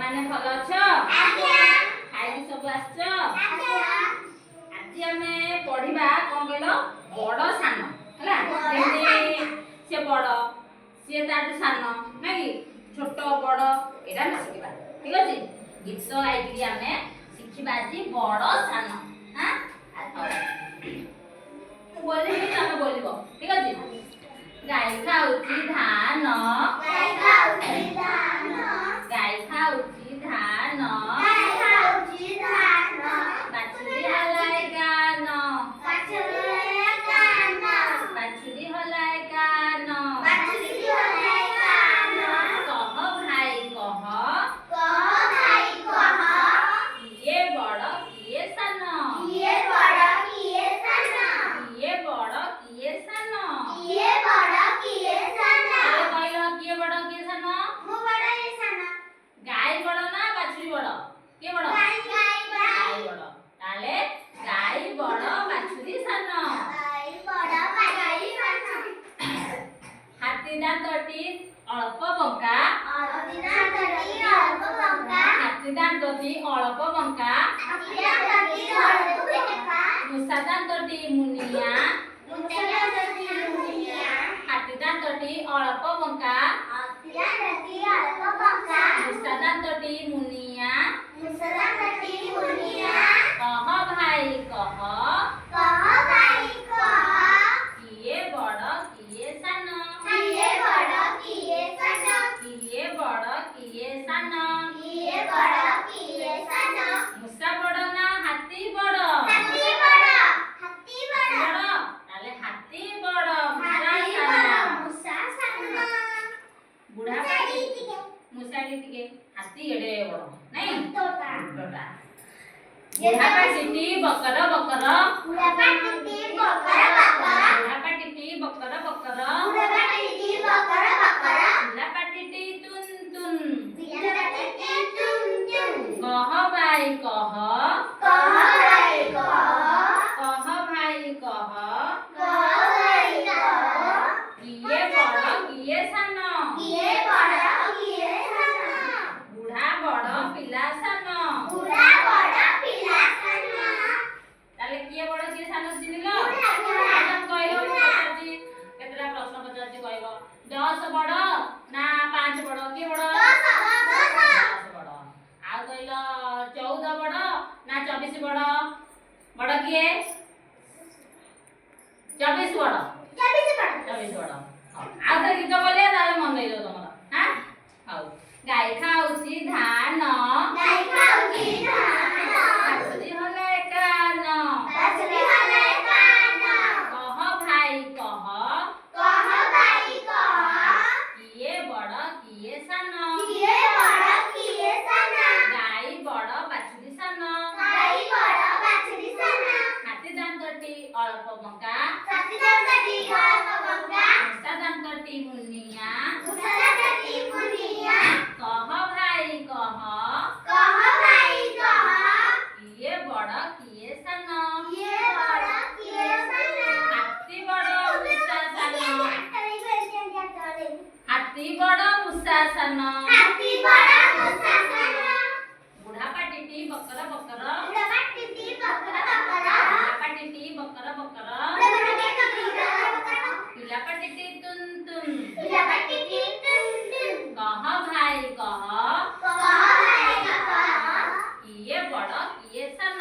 माने भल अछ खाई सब आछ आज आम पढ़ा कौन कहल बड़ सान है से बड़ सी ताठू सान ना कि छोट बड़ यहाँ शिखा ठीक अच्छे गीत आई आम शिखा आज बड़ सान हाँ बोली बोल ठीक अच्छे गाई खाऊची धान गाई खाऊची धान बाछुरी हलाए गान बाछुरी हलाए गान कह भाई कह किए बड़ किए सान किए बड़ किए सान गाय बड़ ना बाछुरी बड़ के बड़ गाय बड़ ताले गाय बड़ बाछुरी सान हाथी दांतटी अल्प बंका हाथी दांतटी अल्प बंका मूषा दांतटी मुनिया हाथी दांतटी अल्प बंका मूषा दांतटी मुनिया कह भाई कह किए बड़ किए सान किए बड़ किए सान मूषा बड़ ना हाथी बड़ ताले हाथी बड़ मूषा सान बुढ़ा मुसाड़ी टिके हाथी एडे बड़ नहीं टोटा बुढ़ा पाटिटी बकर बकर बुढ़ा पाटिटी बकर बकर बुढ़ा पाटिटी तुन तुन कह भाई कह भाई कह किए बड़ किए सान बुढ़ा बड़ पिला सान ताले किए बड़ किए सान चिन्हिल कहलो केतरा प्रश्न पचारछि कहबो 10 बड़ ना 5 बड़ के बड़ 10 बड़ आ कहलो 14 बड़ ना 24 बड़ बड़ किए 24 बड़ 24 बड़ आ तो गीत बोले ताले मन देइलो तमरा हां हाउ गाय खाऊची धान बाछुरी हलाए कान कह भाई कह किए बड़ किए सान गाय बड़ बाछुरी सान हाथी दांतटी अल्प बंका मूषा दांतटी मुनिया कह भाई कह किए बड़ किए सान हाथी बड़ मूषा सान हाथी बड़ मूषा सान बुढ़ा पाटिटी बकर बकर बुढ़ा पाटिटी बकर बकर पिला पाटिटी तुन तुन कह भाई कह किए बड़ किए सान